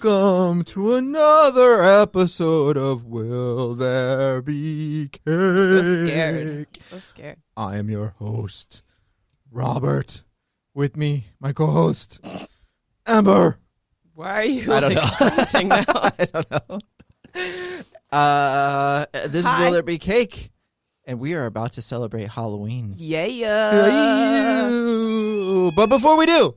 Welcome to another episode of Will There Be Cake? So scared. I am your host, Robert. With me, my co-host, Amber. Why are you I don't know. pointing now? I don't know. This is Will There Be Cake, and we are about to celebrate Halloween. Yeah. But before we do,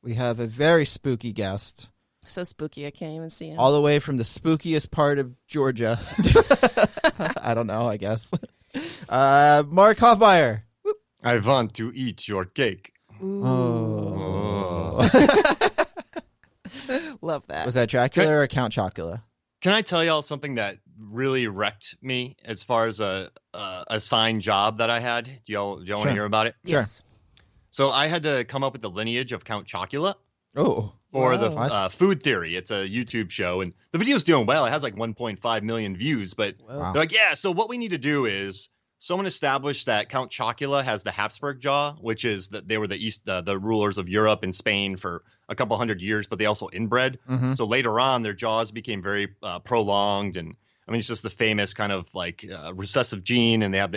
we have a very spooky guest. So spooky, I can't even see him. All the way from the spookiest part of Georgia. I don't know, I guess. Mark Hofmeyer. I want to eat your cake. Oh. Love that. Was that Dracula or Count Chocula? Can I tell y'all something that really wrecked me as far as a assigned job that I had? Do y'all want to hear about it? Yes. So I had to come up with the lineage of Count Chocula. Oh. For the Food Theory. It's a YouTube show, and the video's doing well. It has like 1.5 million views, but they're like, yeah, so what we need to do is someone established that Count Chocula has the Habsburg jaw, which is that they were the rulers of Europe and Spain for a couple hundred years, but they also inbred. Mm-hmm. So later on, their jaws became very prolonged, and I mean, it's just the famous kind of like recessive gene, and they have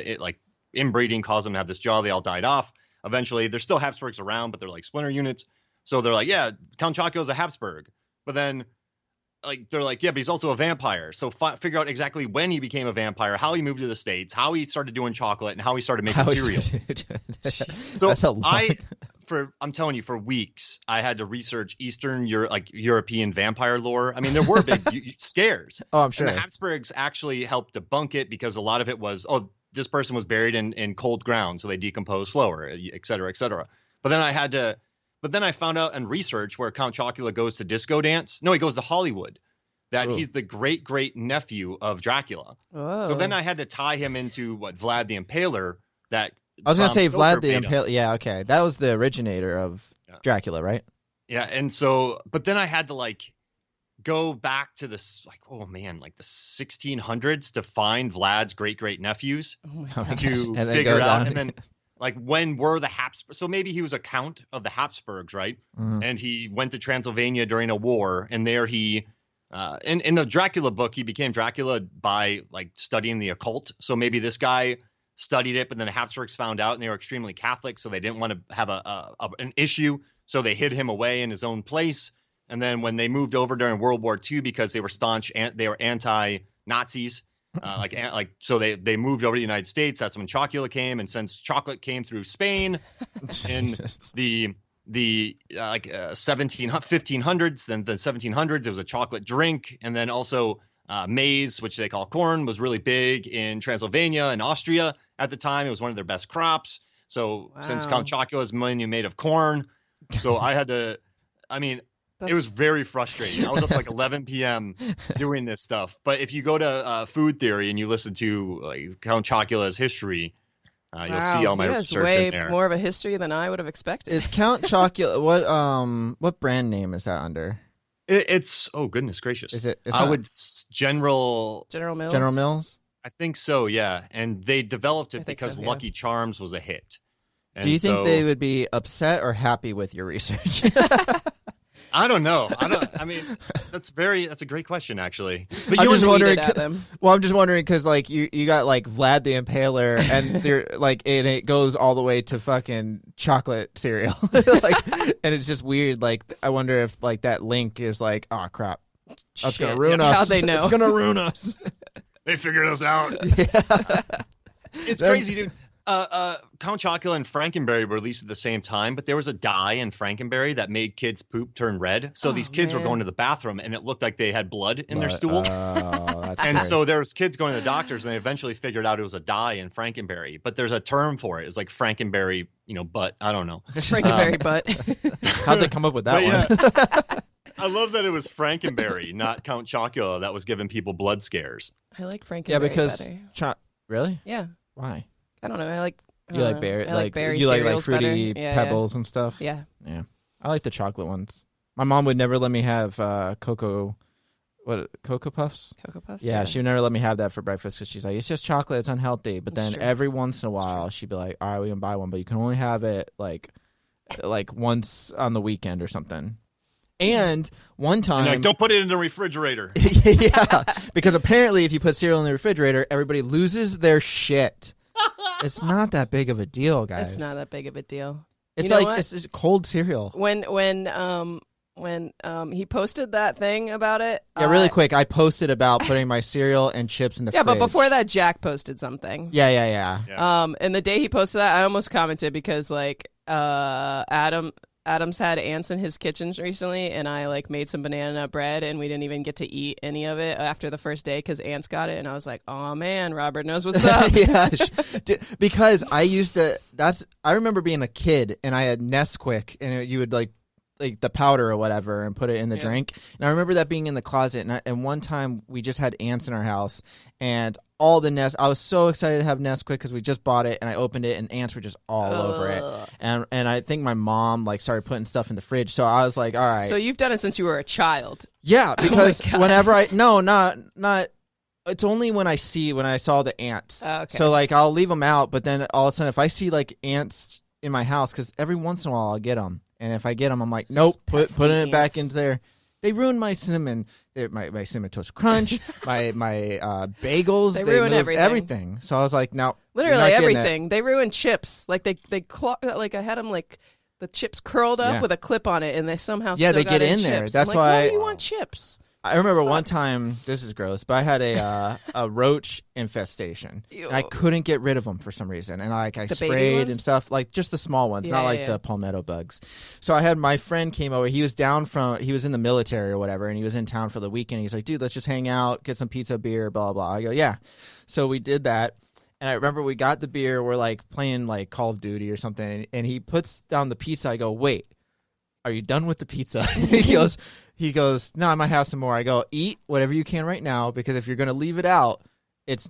inbreeding caused them to have this jaw. They all died off. Eventually, there's still Habsburgs around, but they're like splinter units. So they're like, yeah, Count Chocula's a Habsburg. But then they're like, yeah, but he's also a vampire. So figure out exactly when he became a vampire, how he moved to the States, how he started doing chocolate, and how he started making cereal. So that's a lot. I'm telling you, for weeks, I had to research European vampire lore. I mean, there were big scares. Oh, I'm sure. And the Habsburgs actually helped debunk it because a lot of it was, this person was buried in cold ground, so they decompose slower, et cetera, et cetera. But then I found out in research where Count Chocula goes to disco dance. No, he goes to Hollywood. That he's the great nephew of Dracula. Oh. So then I had to tie him into Vlad the Impaler. That I was going to say Stoker Vlad the Impaler. Yeah, okay. That was the originator of Dracula, right? Yeah, and so, but then I had to go back to this, the 1600s to find Vlad's great nephews to figure out, and then. When were the Habsburgs? So maybe he was a count of the Habsburgs, right? Mm-hmm. And he went to Transylvania during a war, and there he, in the Dracula book, he became Dracula by studying the occult. So maybe this guy studied it, but then the Habsburgs found out, and they were extremely Catholic, so they didn't want to have an issue, so they hid him away in his own place. And then when they moved over during World War II, because they were they were anti-Nazis. So they moved over to the United States. That's when Chocula came, and since chocolate came through Spain in the 1500s, then the 1700s, it was a chocolate drink, and then also maize, which they call corn, was really big in Transylvania and Austria at the time. It was one of their best crops. So since Count Chocula is mainly made of corn, so I had to. I mean. It was very frustrating. I was up 11 p.m. doing this stuff. But if you go to Food Theory and you listen to Count Chocula's history, you'll see all my research in there. Way more of a history than I would have expected. Is Count Chocula what brand name is that under? It's goodness gracious. Is it? General Mills. General Mills. I think so. Yeah, and they developed it because Lucky Charms was a hit. And do you think they would be upset or happy with your research? I don't know. I mean, that's a great question, actually. But I'm just wondering. Well, I'm just wondering because you got Vlad the Impaler, and they're and it goes all the way to fucking chocolate cereal, and it's just weird. I wonder if that link is oh crap, that's gonna ruin us. How'd they know? It's gonna ruin us. They figured us out. Yeah. It's crazy, dude. Count Chocula and Frankenberry were released at the same time, but there was a dye in Frankenberry that made kids poop turn red. So these kids were going to the bathroom, and it looked like they had blood in their stool. And so there was kids going to the doctors, and they eventually figured out it was a dye in Frankenberry. But there's a term for it. It's Frankenberry, butt. I don't know. Frankenberry butt. How'd they come up with that one? I love that it was Frankenberry, not Count Chocula, that was giving people blood scares. I like Frankenberry better. Really? Yeah. Why? I don't know. I like berry. I like berry you cereals like fruity pebbles and stuff. Yeah. Yeah. I like the chocolate ones. My mom would never let me have Cocoa Puffs? Cocoa Puffs? Yeah, she would never let me have that for breakfast because she's like, it's just chocolate, it's unhealthy. But then every once in a while, she'd be like, all right, we can buy one, but you can only have it like once on the weekend or something. And one time, like, don't put it in the refrigerator. Yeah, because apparently, if you put cereal in the refrigerator, everybody loses their shit. It's not that big of a deal, guys. It's not that big of a deal. It's it's cold cereal. When he posted that thing about it. Yeah, really quick. I posted about putting my cereal and chips in the fridge. Yeah, but before that, Jack posted something. Yeah. And the day he posted that, I almost commented because like Adam's had ants in his kitchen recently, and I like made some banana nut bread, and we didn't even get to eat any of it after the first day because ants got it, and I was like, "Oh man, Robert knows what's up." Yeah, because I used to. I remember being a kid, and I had Nesquik, and you would like the powder or whatever, and put it in the drink. And I remember that being in the closet, and one time we just had ants in our house, and all the I was so excited to have Nesquik because we just bought it, and I opened it, and ants were just all over it. And I think my mom like started putting stuff in the fridge, so I was like, all right. So you've done it since you were a child. Yeah, because whenever not. It's only when I saw the ants. Oh, okay. So like I'll leave them out, but then all of a sudden if I see like ants in my house, because every once in a while I'll get them, and if I get them, I'm like, nope, putting it back into there. They ruined my cinnamon. My cinnamon toast crunch, my bagels. They ruin everything. So I was like, no, literally everything. They ruin chips. Like they like I had them like the chips curled up with a clip on it, and they somehow still they got get in chips. there. That's why. why do you want chips? I remember one time. This is gross, but I had a roach infestation. And I couldn't get rid of them for some reason, and I sprayed and stuff, like just the small ones, not like the palmetto bugs. So I had my friend came over. He was in the military or whatever, and he was in town for the weekend. He's like, dude, let's just hang out, get some pizza, beer, blah blah. I go, yeah. So we did that. And I remember we got the beer. We're like playing like Call of Duty or something, and he puts down the pizza. I go, wait, are you done with the pizza? He goes, no, I might have some more. I go, eat whatever you can right now, because if you're going to leave it out,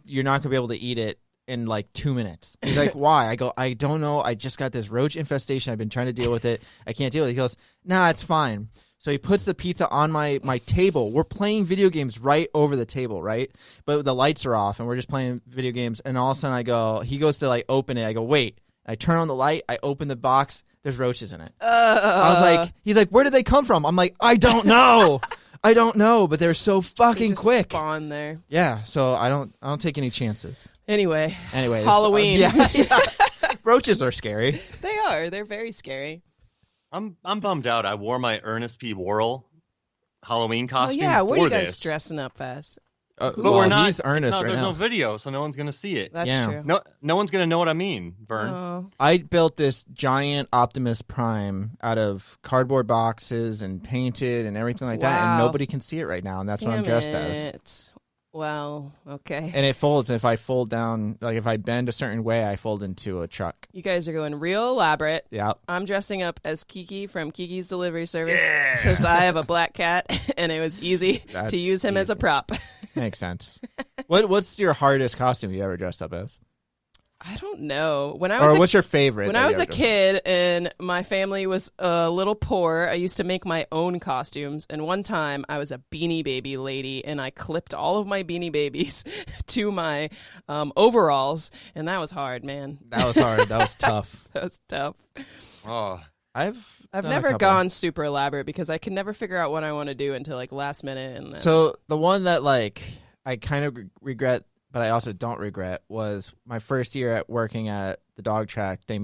you're not going to be able to eat it in like 2 minutes. He's like, why? I go, I don't know. I just got this roach infestation. I've been trying to deal with it. I can't deal with it. He goes, nah, it's fine. So he puts the pizza on my table. We're playing video games right over the table, right? But the lights are off, and we're just playing video games. And all of a sudden he goes to like open it. I go, wait. I turn on the light. I open the box. There's roaches in it. I was like, he's like, where did they come from? I'm like, I don't know. I don't know, but they're so fucking just quick. Spawn there. Yeah, so I don't take any chances. Anyways, Halloween. Roaches are scary. They are. They're very scary. I'm bummed out. I wore my Ernest P. Worrell Halloween costume. Oh yeah, what are you guys dressing up as? But we're not. He's Ernest right there's now. no video, so no one's gonna see it. That's true. No one's gonna know what I mean, Vern. I built this giant Optimus Prime out of cardboard boxes and painted and everything like that, and nobody can see it right now, and that's what I'm dressed as. Well, okay. And it folds. If I fold down, like if I bend a certain way, I fold into a truck. You guys are going real elaborate. Yeah. I'm dressing up as Kiki from Kiki's Delivery Service since I have a black cat, and it was easy to use him as a prop. Makes sense. What's your hardest costume you ever dressed up as? I don't know. What's your favorite? When I was a kid and my family was a little poor, I used to make my own costumes. And one time I was a Beanie Baby lady, and I clipped all of my Beanie Babies to my overalls, and that was hard, man. That was hard. That was tough. That was tough. Oh, I've never gone super elaborate because I can never figure out what I want to do until like last minute. And then... So the one that like I kind of regret, but I also don't regret, was my first year at working at the dog track. They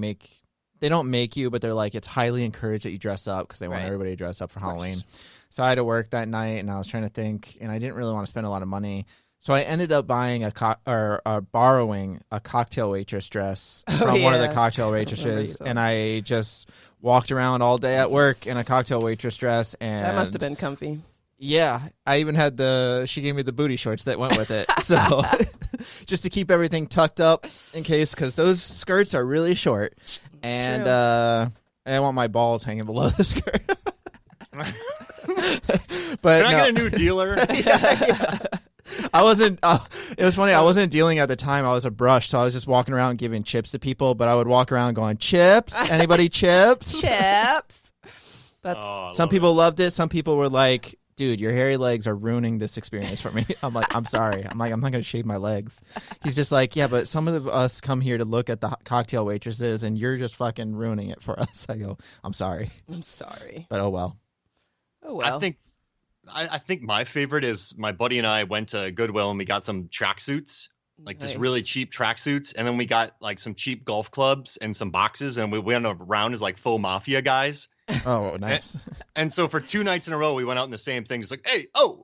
don't make you, but they're like, it's highly encouraged that you dress up because they want everybody to dress up for Halloween. So I had to work that night, and I was trying to think, and I didn't really want to spend a lot of money. So I ended up buying borrowing a cocktail waitress dress from one of the cocktail waitresses, and I just walked around all day at work in a cocktail waitress dress. And that must have been comfy. Yeah, I even had she gave me the booty shorts that went with it. So just to keep everything tucked up in case, because those skirts are really short. And I didn't want my balls hanging below the skirt. But can I get a new dealer? Yeah. I wasn't, it was funny, I wasn't dealing at the time. I was a brush, so I was just walking around giving chips to people, but I would walk around going, chips? Anybody chips? Chips. Some people loved it. Some people were like, dude, your hairy legs are ruining this experience for me. I'm like, I'm sorry. I'm not going to shave my legs. He's just like, yeah, but some of us come here to look at the cocktail waitresses, and you're just fucking ruining it for us. I go, I'm sorry. I'm sorry. But oh well. Oh well. I think my favorite is my buddy and I went to Goodwill and we got some tracksuits, like just really cheap tracksuits, and then we got like some cheap golf clubs and some boxes, and we went around as like faux mafia guys. Oh, nice. And so for 2 nights in a row, we went out in the same thing. It's like, hey, I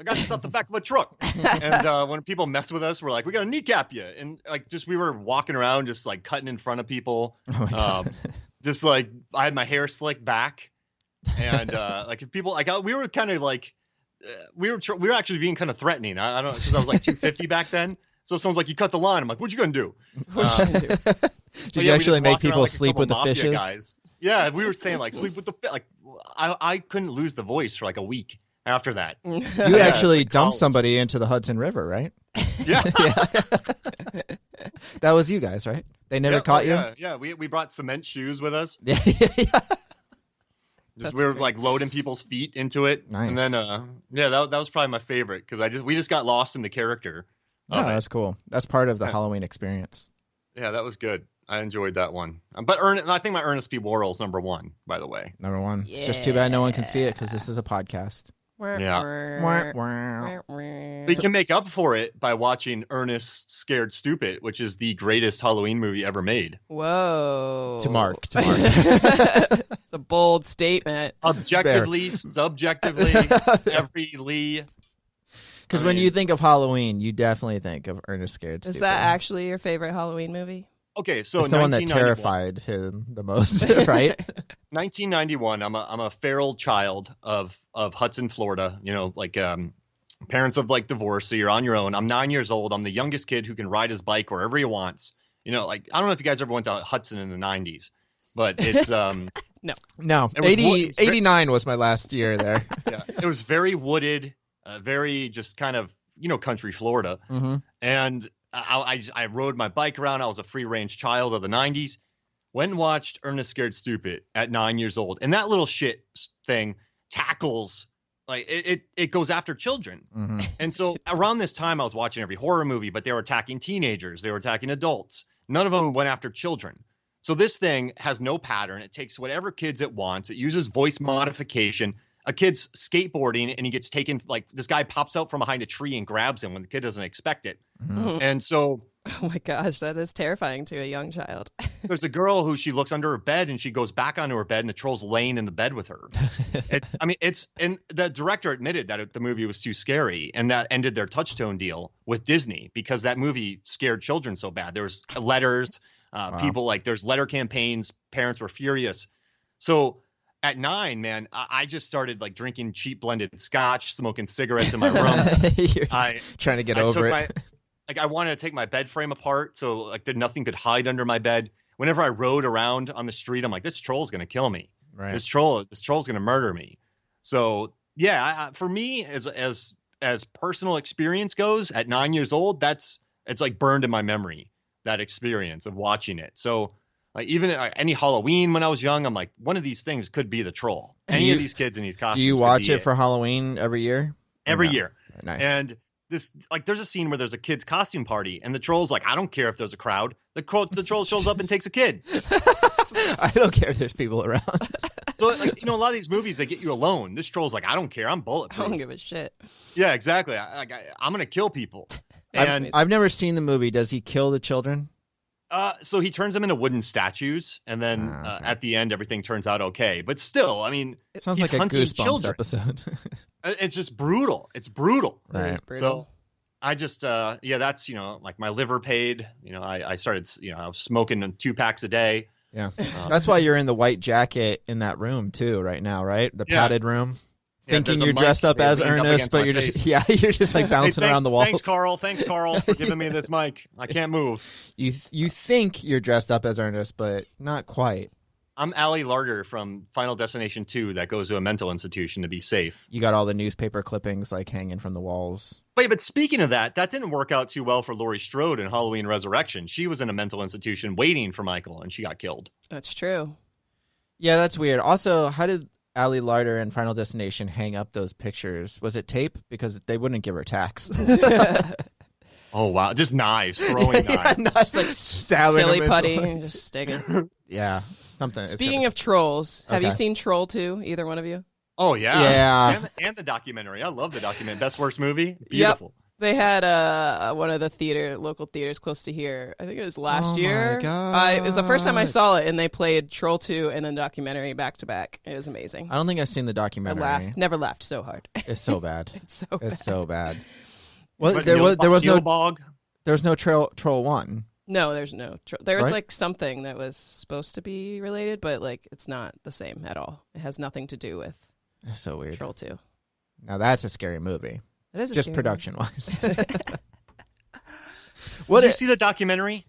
got this off the back of a truck. And when people mess with us, we're like, we got to kneecap you. And like, just we were walking around, just like cutting in front of people. Just like I had my hair slicked back, and like if people like we were kind of like we were actually being kind of threatening. I don't know, because I was like 250 back then. So someone's like, you cut the line. I'm like, what you gonna do? Did you actually make people sleep with the fishes? Guys. Yeah, we were saying like sleep with the fish. Like I couldn't lose the voice for like a week after that. You actually dumped somebody into the Hudson River, right? Yeah. That was you guys, right? They never caught you? Yeah. We brought cement shoes with us. Yeah. We were like loading people's feet into it. Nice. And then that was probably my favorite because we just got lost in the character. Oh, that's cool. That's part of the Halloween experience. Yeah, that was good. I enjoyed that one. But I think my Ernest P. Worrell's number 1, by the way. Number 1. Yeah. It's just too bad no one can see it because this is a podcast. Yeah. But you can make up for it by watching Ernest Scared Stupid, which is the greatest Halloween movie ever made. Whoa. To mark. It's a bold statement. Objectively, subjectively, everyly. Because when you think of Halloween, you definitely think of Ernest Scared Stupid. Is that actually your favorite Halloween movie? Okay, so it's the one that terrified him the most, right? 1991. I'm a feral child of Hudson, Florida. You know, like parents of like divorce, so you're on your own. I'm 9 years old. I'm the youngest kid who can ride his bike wherever he wants. You know, like I don't know if you guys ever went to Hudson in the 90s, but it's no. 89 was my last year there. Yeah, it was very wooded, very just kind of country Florida, and I rode my bike around. I was a free range child of the 90s. Went and watched Ernest Scared Stupid at 9 years old. And that little shit thing tackles, like it goes after children. And so around this time, I was watching every horror movie, but they were attacking teenagers. They were attacking adults. None of them went after children. So this thing has no pattern. It takes whatever kids it wants. It uses voice modification. A kid's skateboarding and he gets taken, like this guy pops out from behind a tree and grabs him when the kid doesn't expect it. And so, oh my gosh, that is terrifying to a young child. There's a girl who she looks under her bed and she goes back onto her bed and the troll's laying in the bed with her. And the director admitted that the movie was too scary, and that ended their Touchstone deal with Disney because that movie scared children so bad. There was letters, people like there's letter campaigns. Parents were furious. So at 9, man, I just started like drinking cheap blended scotch, smoking cigarettes in my room. Trying to get over it. I wanted to take my bed frame apart so like that nothing could hide under my bed. Whenever I rode around on the street, I'm like, this troll's gonna kill me. Right. This troll's gonna murder me. So yeah, for me, as personal experience goes, at 9 years old, it's like burned in my memory, that experience of watching it. So. Like even any Halloween when I was young, I'm like, one of these things could be the troll. Any of these kids in these costumes. Do you watch it for Halloween every year? Every year. Nice. And there's a scene where there's a kid's costume party, and the troll's like, I don't care if there's a crowd. The troll shows up and takes a kid. I don't care if there's people around. So like, a lot of these movies, they get you alone. This troll's like, I don't care. I'm bulletproof. I don't give a shit. Yeah, exactly. I'm gonna kill people. And I've never seen the movie. Does he kill the children? So he turns them into wooden statues, and then at the end, everything turns out okay. But still, I mean, it sounds like a Goosebumps episode. It's just brutal. It's brutal. Right. It's brutal. So I just, that's, like my liver paid. I started, I was smoking 2 packs a day. Yeah. That's why you're in the white jacket in that room too right now, right? The padded room. Thinking you're dressed up as Ernest, but you're just like bouncing around the walls. Thanks, Carl, for giving me this mic. I can't move. You think you're dressed up as Ernest, but not quite. I'm Allie Larder from Final Destination 2 that goes to a mental institution to be safe. You got all the newspaper clippings like hanging from the walls. But speaking of that didn't work out too well for Laurie Strode in Halloween Resurrection. She was in a mental institution waiting for Michael, and she got killed. That's true. Yeah, that's weird. Also, how did Allie Larder and Final Destination hang up those pictures? Was it tape? Because they wouldn't give her tax. Oh, wow. Just knives. Throwing knives. Knives like stabbing silly putty and just sticking. Yeah. Something. Speaking of trolls, have you seen Troll 2? Either one of you? Oh yeah, yeah, and the documentary. I love the documentary. Best worst movie. Beautiful. Yep. They had one of the local theaters close to here. I think it was last year. My God. It was the first time I saw it, and they played Troll 2 and then documentary back to back. It was amazing. I don't think I've seen the documentary. Never laughed so hard. It's so bad. It's so bad. Well, But there was no bog. There was no Troll 1. No, there's no. There was Right? like something that was supposed to be related, but like it's not the same at all. It has nothing to do with That's so weird. Troll 2. Now that's a scary movie. It is Just production wise. Did you see the documentary?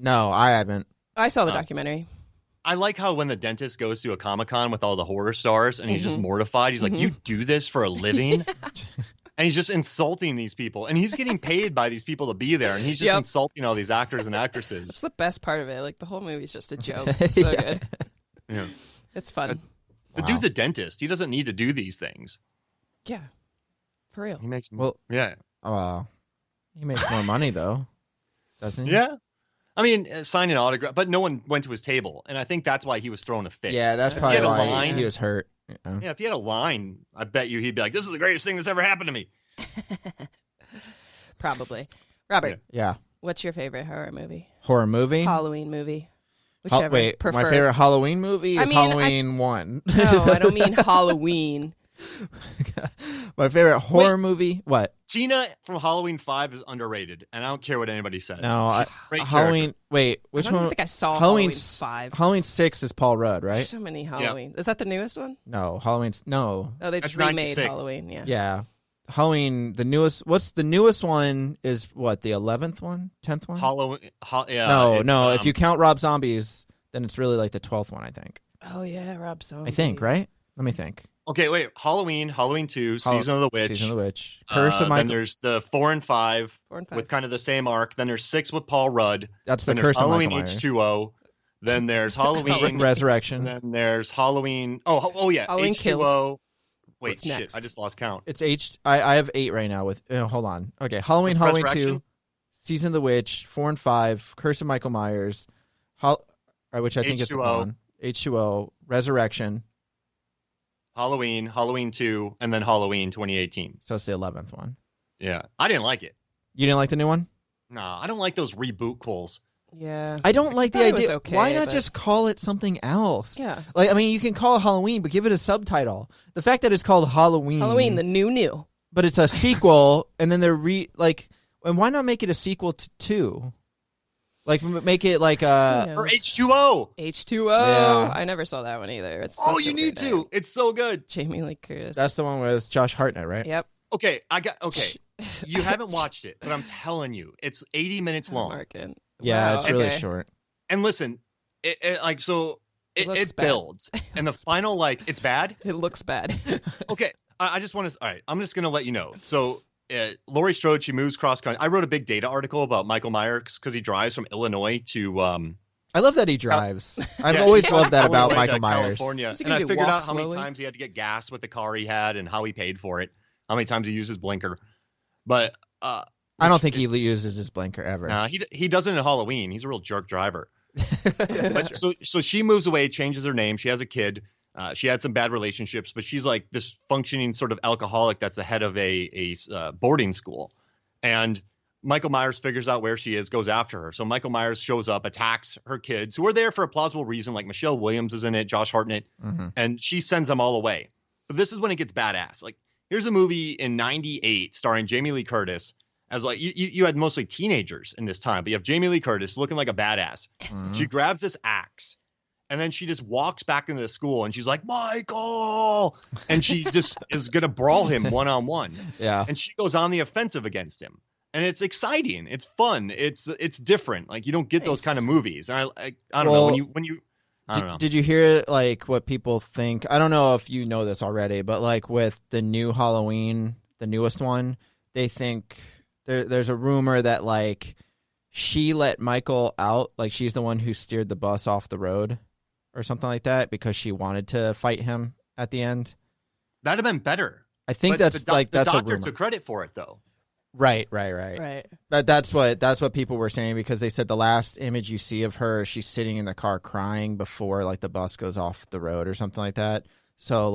No, I haven't. I saw the documentary. I like how when the dentist goes to a Comic-Con with all the horror stars and he's just mortified. He's like, "You do this for a living?" And he's just insulting these people. And he's getting paid by these people to be there. And he's just insulting all these actors and actresses. That's the best part of it. Like the whole movie's just a joke. It's so good. Yeah. It's fun. The dude's a dentist. He doesn't need to do these things. Yeah. For real. He makes he makes more money though, doesn't he? Yeah. I mean, signing an autograph, but no one went to his table. And I think that's why he was throwing a fit. Yeah, that's probably why he was hurt. Yeah, if he had a line, I bet you he'd be like, "This is the greatest thing that's ever happened to me." Probably. Robert. Yeah. What's your favorite horror movie? Horror movie? Halloween movie. Whichever. Wait, preferred. my favorite Halloween movie is Halloween 1. No, I don't mean Halloween. My favorite horror movie? What? Tina from Halloween 5 is underrated, and I don't care what anybody says. No, Great Halloween. character. Wait, which I don't one? think I saw Halloween 5. Halloween 6 is Paul Rudd, right? So many Halloween. Is that the newest one? No, Halloween's no. Oh, they just That's remade 96. Halloween. Yeah. Yeah, Halloween. The newest. What's the newest one? Is what, the 11th one, 10th one? Halloween. No. If you count Rob Zombies, then it's really like the 12th one, I think. Oh yeah, Rob Zombie. I think, right? Let me think. Okay, wait. Halloween 2, Season of the Witch. Season of the Witch. Curse of Michael. Then there's the 4 and 5 with kind of the same arc. Then there's 6 with Paul Rudd. That's the then Curse of Halloween Michael Myers. H2O. Then there's Halloween Resurrection. Then there's Halloween. Oh yeah, Halloween H2O. Kills. Wait, What's shit! next? I just lost count. It's I have 8 right now with. Hold on. Okay, Halloween 2, Season of the Witch, 4 and 5, Curse of Michael Myers, which I think is the one. H2O, Resurrection. Halloween 2, and then Halloween 2018. So it's the 11th one. Yeah, I didn't like it. You didn't like the new one? Nah, I don't like those reboot calls. Yeah. I don't like the idea. Okay, why not just call it something else? Yeah. Like, I mean, you can call it Halloween, but give it a subtitle. The fact that it's called Halloween. Halloween, the new. But it's a sequel, and then they're and why not make it a sequel to 2? Like, make it like a... Or H2O. H2O. Yeah. I never saw that one either. It's You need to. It's so good. Jamie Lee Curtis. That's the one with Josh Hartnett, right? Yep. Okay. You haven't watched it, but I'm telling you, it's 80 minutes long. Marking. Yeah, Wow, it's really okay. short. And listen, it builds. And the final, it's bad. It looks bad. Okay. I just want to, all right, I'm just going to let you know. So Laurie Strode, she moves cross country. I wrote a big data article about Michael Myers because he drives from Illinois to I love that he drives. I've always loved that about Michael Myers. California. And I figured out how many times he had to get gas with the car he had and how he paid for it, how many times he used his blinker. But I don't think he uses his blinker ever. He doesn't at Halloween. He's a real jerk driver. But, so she moves away, changes her name. She has a kid. She had some bad relationships, but she's like this functioning sort of alcoholic that's the head of a boarding school. And Michael Myers figures out where she is, goes after her. So Michael Myers shows up, attacks her kids, who are there for a plausible reason, like Michelle Williams is in it, Josh Hartnett, and she sends them all away. But this is when it gets badass. Like, here's a movie in 98 starring Jamie Lee Curtis as you had mostly teenagers in this time, but you have Jamie Lee Curtis looking like a badass. She grabs this axe. And then she just walks back into the school and she's like, Michael! And she just is going to brawl him one-on-one. Yeah. And she goes on the offensive against him. And it's exciting. It's fun. It's different. Like, you don't get those kind of movies. And I don't know. When you I don't know. Did you hear what people think? I don't know if you know this already, but with the new Halloween, the newest one, they think there's a rumor that she let Michael out. Like, she's the one who steered the bus off the road or something like that because she wanted to fight him at the end. That'd have been better. I think that's the that's a doctor rumor. took credit for it though. Right. Right. That's what people were saying because they said the last image you see of her, she's sitting in the car crying before the bus goes off the road or something like that. So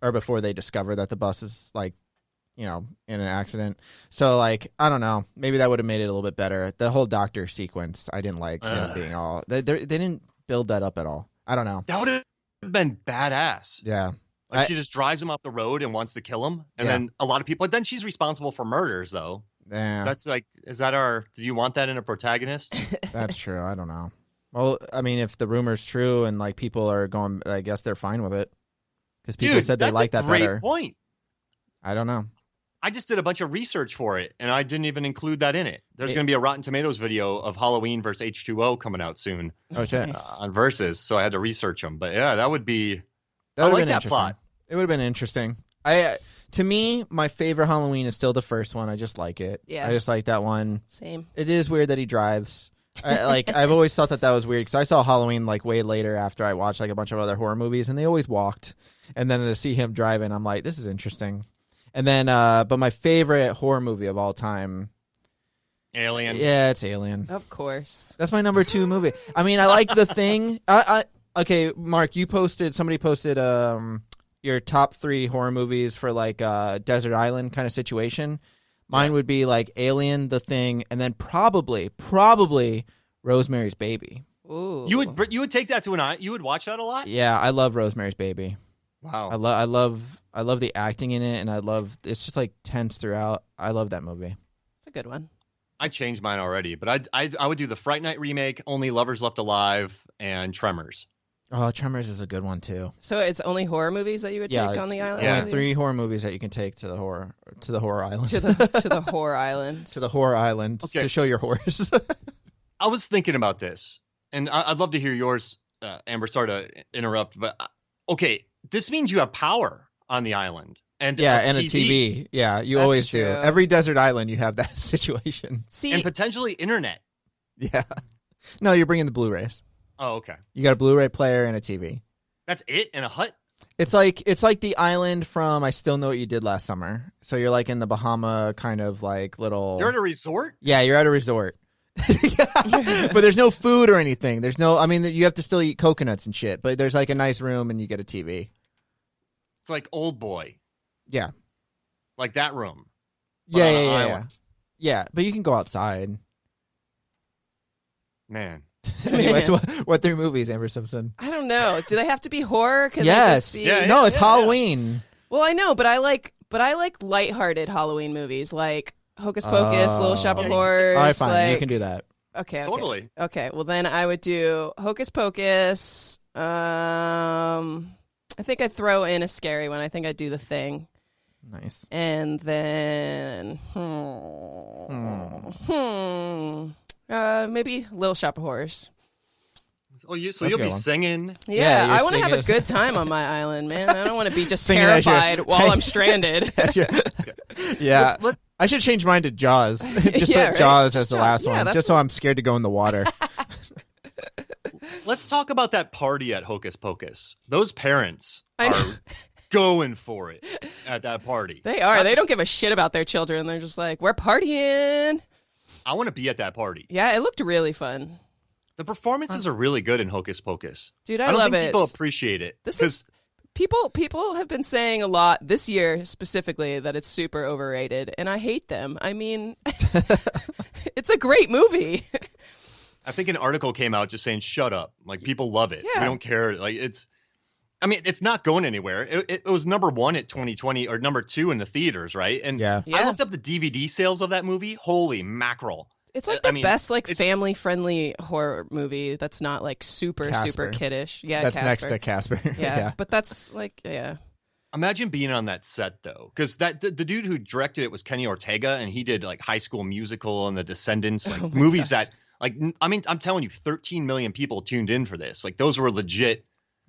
or before they discover that the bus is like, you know, in an accident. So like, I don't know, maybe that would have made it a little bit better. The whole doctor sequence, I didn't like him being all. They didn't build that up at all. I don't know. That would have been badass. Yeah. Like she just drives him off the road and wants to kill him, and then a lot of people. But then she's responsible for murders, though. Yeah. That's like, is that our? Do you want that in a protagonist? That's true. I don't know. Well, I mean, if the rumor's true and like people are going, I guess they're fine with it because people said they like that better. Great point. I don't know. I just did a bunch of research for it, and I didn't even include that in it. There's going to be a Rotten Tomatoes video of Halloween versus H2O coming out soon. Oh shit! On Versus, so I had to research them. But yeah, that would be. I like that plot. It would have been interesting. To me, my favorite Halloween is still the first one. I just like it. Yeah. I just like that one. Same. It is weird that he drives. I've always thought that was weird because I saw Halloween like way later after I watched like a bunch of other horror movies, and they always walked. And then to see him driving, I'm like, this is interesting. And then, but my favorite horror movie of all time, Alien. Yeah, it's Alien. Of course. That's my number 2 movie. I mean, I like The Thing. Okay, Mark, somebody posted your top 3 horror movies for like desert island kind of situation. Mine would be like Alien, The Thing, and then probably Rosemary's Baby. Ooh. You would take that to an eye. You would watch that a lot. Yeah, I love Rosemary's Baby. Wow. I love the acting in it, and it's just like tense throughout. I love that movie. It's a good one. I changed mine already, but I would do the Fright Night remake, Only Lovers Left Alive, and Tremors. Oh, Tremors is a good one too. So it's only horror movies that you would take on the island? Yeah, 3 horror movies that you can take to the horror island. To the horror island. To the horror island to show your horrors. I was thinking about this, and I'd love to hear yours, Amber. Sorry to interrupt, but okay, this means you have power on the island. And and a TV. Yeah, you always do. Every desert island, you have that situation. And potentially internet. Yeah. No, you're bringing the Blu-rays. Oh, okay. You got a Blu-ray player and a TV. That's it in a hut? It's like the island from I Still Know What You Did Last Summer. So you're like in the Bahama kind of like little... You're at a resort? Yeah, you're at a resort. But there's no food or anything. There's no... I mean, you have to still eat coconuts and shit. But there's like a nice room and you get a TV. It's like Old Boy. Yeah. Like that room. Yeah. Yeah, but you can go outside. Man. Anyways, what 3 movies, Amber Simpson? I don't know. Do they have to be horror? Yes. No, it's Halloween. Well, I know, but I like lighthearted Halloween movies, like Hocus Pocus, Little Shop of Horrors. All right, fine. You can do that. Okay. Totally. Okay. Well, then I would do Hocus Pocus. I think I'd throw in a scary one. I think I'd do The Thing. Nice. And then maybe Little Shop of Horrors. Oh, so you'll be singing? Yeah, I want to have a good time on my island, man. I don't want to be just terrified while I'm stranded. Yeah. I should change mine to Jaws. Just put Jaws as the last one, just so I'm scared to go in the water. Let's talk about that party at Hocus Pocus. Those parents are going for it at that party. They are. They don't give a shit about their children. They're just like, we're partying. I want to be at that party. Yeah, it looked really fun. The performances are really good in Hocus Pocus. Dude, I love it. People appreciate it. People have been saying a lot this year specifically that it's super overrated, and I hate them. I mean, it's a great movie. I think an article came out just saying, shut up. Like, people love it. Yeah. We don't care. Like, it's not going anywhere. It was number 1 at 2020 or number 2 in the theaters, right? And I looked up the DVD sales of that movie. Holy mackerel. It's like the best family-friendly horror movie that's not like super kiddish. Yeah, that's Casper. Next to Casper. Yeah, but that's like, Imagine being on that set though, because the dude who directed it was Kenny Ortega, and he did like High School Musical and The Descendants, like movies that, like, I mean, I'm telling you, 13 million people tuned in for this. Like, those were legit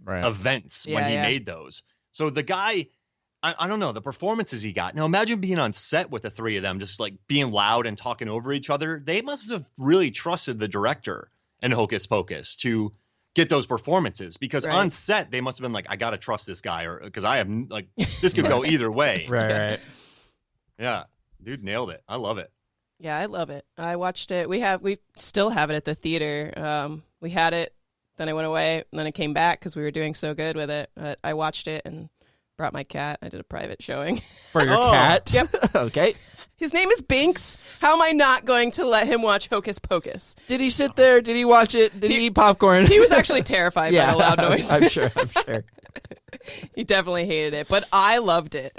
events when he made those. So the guy. I don't know, the performances he got. Now, imagine being on set with the 3 of them, just like being loud and talking over each other. They must have really trusted the director in Hocus Pocus to get those performances, because on set, they must have been like, I got to trust this guy, or because I have like, this could go either way. Right. Yeah. Dude nailed it. I love it. Yeah, I love it. I watched it. We still have it at the theater. We had it, then I went away, and then I came back because we were doing so good with it. But I watched it and Brought my cat. I did a private showing. For your cat? Yep. Okay. His name is Binks. How am I not going to let him watch Hocus Pocus? Did he sit there? Did he watch it? Did he eat popcorn? He was actually terrified by the loud noise. I'm sure. He definitely hated it, but I loved it.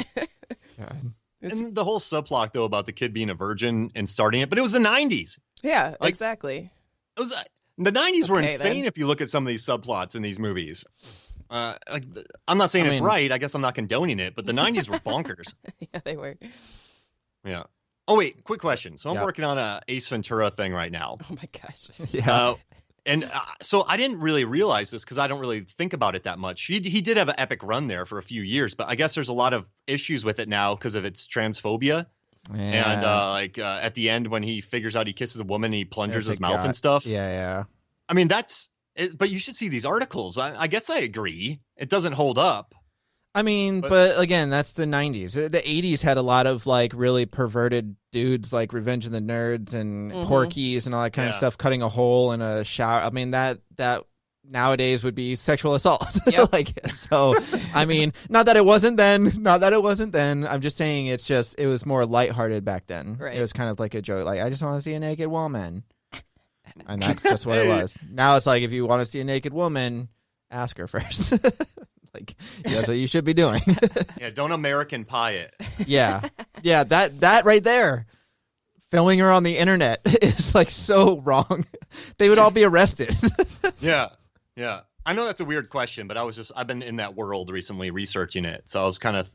And the whole subplot, though, about the kid being a virgin and starting it, but it was the 90s. Yeah, exactly. It was the 90s were insane then. if you look at some of these subplots in these movies. I'm not saying it's right. I guess I'm not condoning it, but the 90s were bonkers. Yeah, they were. Yeah. Oh, wait, quick question. So I'm working on a Ace Ventura thing right now. Oh, my gosh. Yeah. So I didn't really realize this because I don't really think about it that much. He did have an epic run there for a few years, but I guess there's a lot of issues with it now because of its transphobia. Yeah. And at the end when he figures out he kisses a woman, he plungers his mouth and stuff. Yeah. I mean, that's it, but you should see these articles. I guess I agree. It doesn't hold up. I mean, but again, that's the 90s. The 80s had a lot of like really perverted dudes like Revenge of the Nerds and Porky's and all that kind of stuff, cutting a hole in a shower. I mean, that nowadays would be sexual assault. Yep. So, I mean, not that it wasn't then. I'm just saying it was more lighthearted back then. Right. It was kind of like a joke. Like, I just want to see a naked woman. And that's just what it was. Now it's like, if you want to see a naked woman, ask her first. That's what you should be doing. Yeah, don't American Pie it. Yeah, that right there. Filming her on the internet is like so wrong. They would all be arrested. Yeah. I know that's a weird question, but I've been in that world recently researching it. So I was kind of,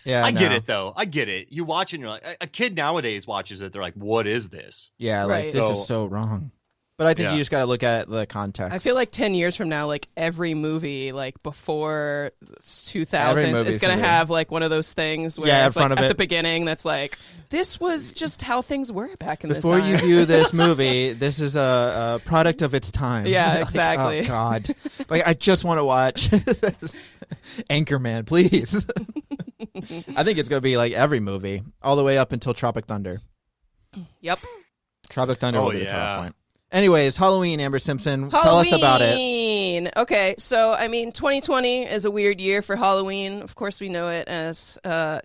I get it though. I get it. You watch it and you're like, a kid nowadays watches it. They're like, what is this? Yeah, this is so wrong. But I think you just got to look at the context. I feel like 10 years from now, like every movie, like before 2000s, is going to have like one of those things where it's like at the beginning that's like, this was just how things were back in this time. Before you view this movie, this is a product of its time. Yeah, exactly. Oh, God. I just want to watch Anchorman, please. I think it's going to be like every movie, all the way up until Tropic Thunder. Yep. Tropic Thunder will be the cutoff point. Anyways, Halloween, Amber Simpson. Tell us about it. Okay, so, I mean, 2020 is a weird year for Halloween. Of course, we know it as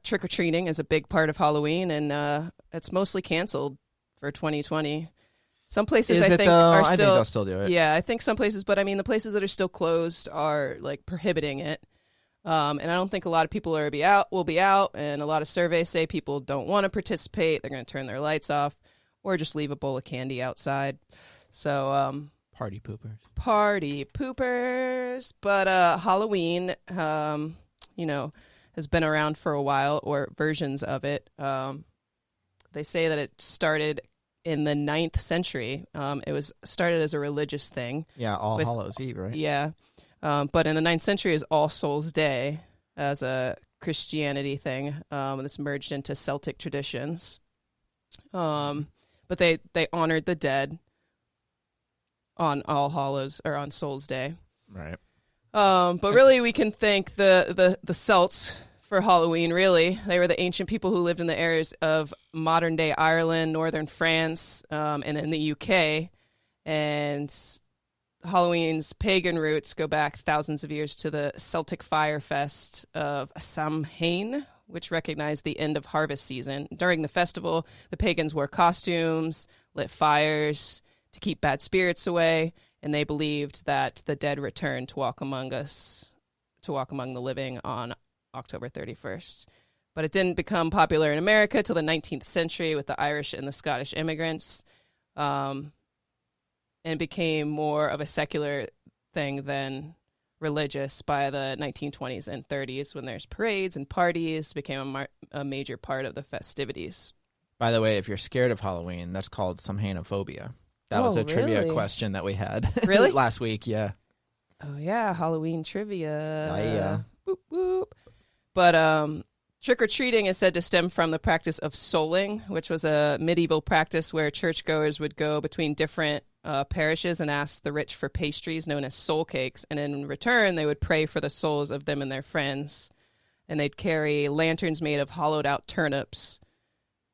trick-or-treating is a big part of Halloween, and it's mostly canceled for 2020. Some places, I think, are still... I think they'll still do it. Yeah, I think some places, but, I mean, the places that are still closed are, like, prohibiting it. And I don't think a lot of people will be out, and a lot of surveys say people don't want to participate. They're going to turn their lights off or just leave a bowl of candy outside. So, party poopers. But Halloween, has been around for a while, or versions of it. They say that it started in the 9th century. It was started as a religious thing. Yeah, All Hallows Eve, right? Yeah. But in the 9th century is All Souls Day as a Christianity thing. This merged into Celtic traditions. But they honored the dead on All Hallows or on Souls Day. Right. But really we can thank the Celts for Halloween, really. They were the ancient people who lived in the areas of modern day Ireland, northern France, and in the UK. And Halloween's pagan roots go back thousands of years to the Celtic fire fest of Samhain, which recognized the end of harvest season. During the festival, the pagans wore costumes, lit fires to keep bad spirits away, and they believed that the dead returned to walk among us, to walk among the living on October 31st. But it didn't become popular in America till the 19th century with the Irish and the Scottish immigrants, and became more of a secular thing than religious by the 1920s and 30s, when there's parades and parties, became a major part of the festivities. By the way, if you're scared of Halloween, that's called samhainophobia. That was a trivia question that we had really? last week. Yeah. Oh yeah, Halloween trivia. Yeah. Boop, boop. But trick-or-treating is said to stem from the practice of souling, which was a medieval practice where churchgoers would go between different parishes and ask the rich for pastries known as soul cakes, and in return they would pray for the souls of them and their friends. And they'd carry lanterns made of hollowed out turnips,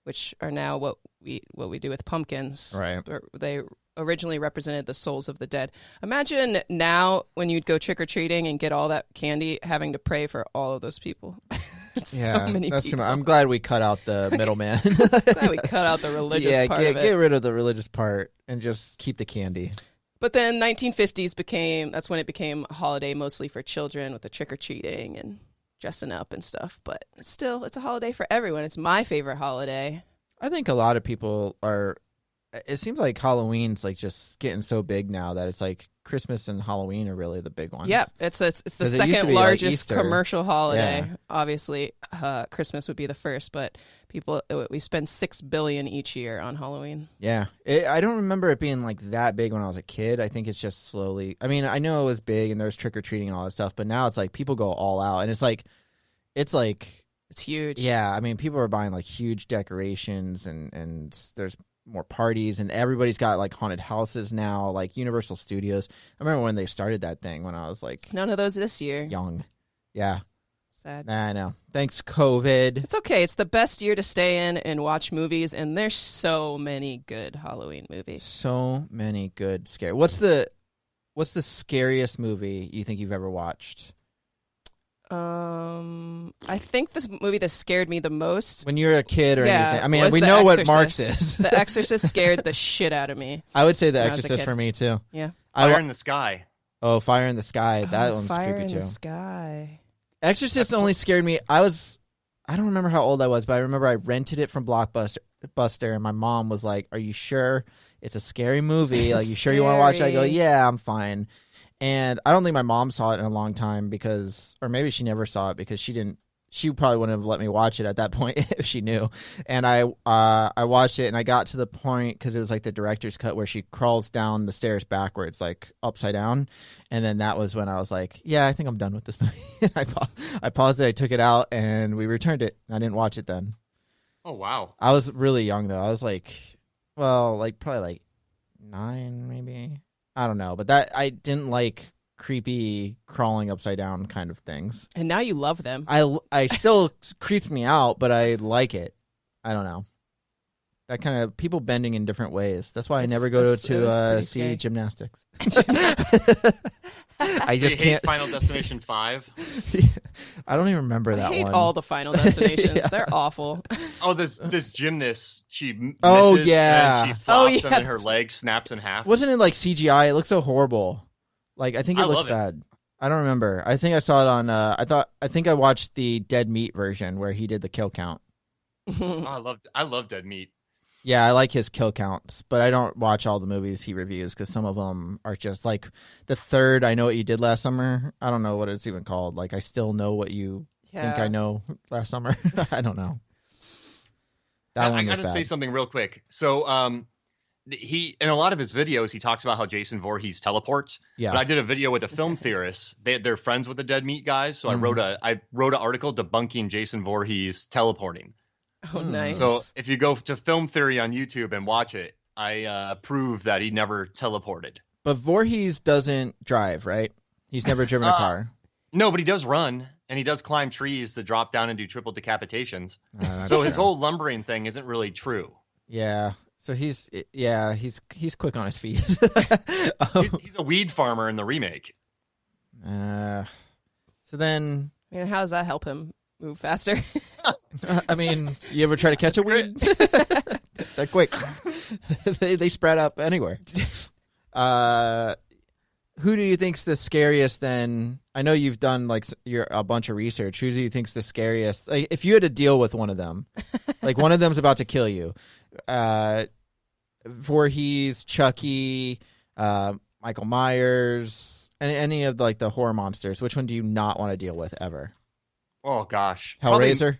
which are now what we do with pumpkins. Right. They originally represented the souls of the dead. Imagine now when you'd go trick-or-treating and get all that candy, having to pray for all of those people. Yeah, so many that's people. too much. I'm glad we cut out the middleman. Glad we cut out the religious part of it. Get rid of the religious part and just keep the candy. But then 1950s that's when it became a holiday mostly for children with the trick-or-treating and dressing up and stuff. But still, it's a holiday for everyone. It's my favorite holiday. I think a lot of people are. It seems like Halloween's like just getting so big now that it's like Christmas and Halloween are really the big ones. Yep, it's the second largest commercial holiday. Yeah. Obviously, Christmas would be the first, but we spend $6 billion each year on Halloween. Yeah, I don't remember it being like that big when I was a kid. I think it's just slowly. I mean, I know it was big and there's trick or treating and all that stuff, but now it's like people go all out, and it's huge. Yeah, I mean, people are buying like huge decorations, and there's more parties, and everybody's got like haunted houses now, like Universal Studios. I remember when they started that thing when I was like none of those this year. Young. Yeah. Sad. Nah, I know. Thanks, COVID. It's okay. It's the best year to stay in and watch movies, and there's so many good Halloween movies. So many good scary. What's the scariest movie you think you've ever watched? I think this movie that scared me the most when you were a kid or anything. I mean, we know what Marx is. The Exorcist scared the shit out of me. I would say The Exorcist for me too. Yeah. Fire in the Sky. Oh, Fire in the Sky. That one's creepy too. Fire in the Sky. Exorcist only scared me. I don't remember how old I was, but I remember I rented it from Blockbuster, and my mom was like, "Are you sure it's a scary movie? Like, you sure you want to watch it?" I go, "Yeah, I'm fine." And I don't think my mom saw it in a long time or maybe she never saw it because she probably wouldn't have let me watch it at that point if she knew. And I watched it, and I got to the point, because it was like the director's cut, where she crawls down the stairs backwards, like upside down. And then that was when I was like, yeah, I think I'm done with this movie. I paused it, I took it out, and we returned it. I didn't watch it then. Oh, wow. I was really young, though. I was probably like 9, maybe. I don't know, but I didn't like creepy crawling upside down kind of things. And now you love them. I still creeps me out, but I like it. I don't know. That kind of people bending in different ways. That's why I never go to see gymnastics. I just can't. Final Destination 5. I don't even remember that one. I hate all the Final Destinations. Yeah. They're awful. Oh, this gymnast. She misses, yeah. And she flops and then her leg snaps in half. Wasn't it like CGI? It looked so horrible. Like I think it looked bad. I don't remember. I think I saw it on. I think I watched the Dead Meat version where he did the kill count. I love Dead Meat. Yeah, I like his kill counts, but I don't watch all the movies he reviews because some of them are just like the third I Know What You Did Last Summer. I don't know what it's even called. Like, I still know what you think I know last summer. I don't know. I got to say something real quick. So he, in a lot of his videos, he talks about how Jason Voorhees teleports. Yeah. But I did a video with a film theorist. They're friends with the Dead Meat guys. So I wrote an article debunking Jason Voorhees teleporting. Oh, nice. So if you go to Film Theory on YouTube and watch it, I prove that he never teleported. But Voorhees doesn't drive, right? He's never driven a car. No, but he does run, and he does climb trees that drop down and do triple decapitations. So his whole lumbering thing isn't really true. Yeah. So he's quick on his feet. He's a weed farmer in the remake. So then, how does that help him move faster? I mean, you ever try to catch a weed? They're quick. they spread up anywhere. Who do you think's the scariest then? I know you've done like a bunch of research. Who do you think's the scariest? Like, if you had to deal with one of them, like one of them's about to kill you, Voorhees, Chucky, Michael Myers, any of like the horror monsters, which one do you not want to deal with ever? Oh gosh, Hellraiser.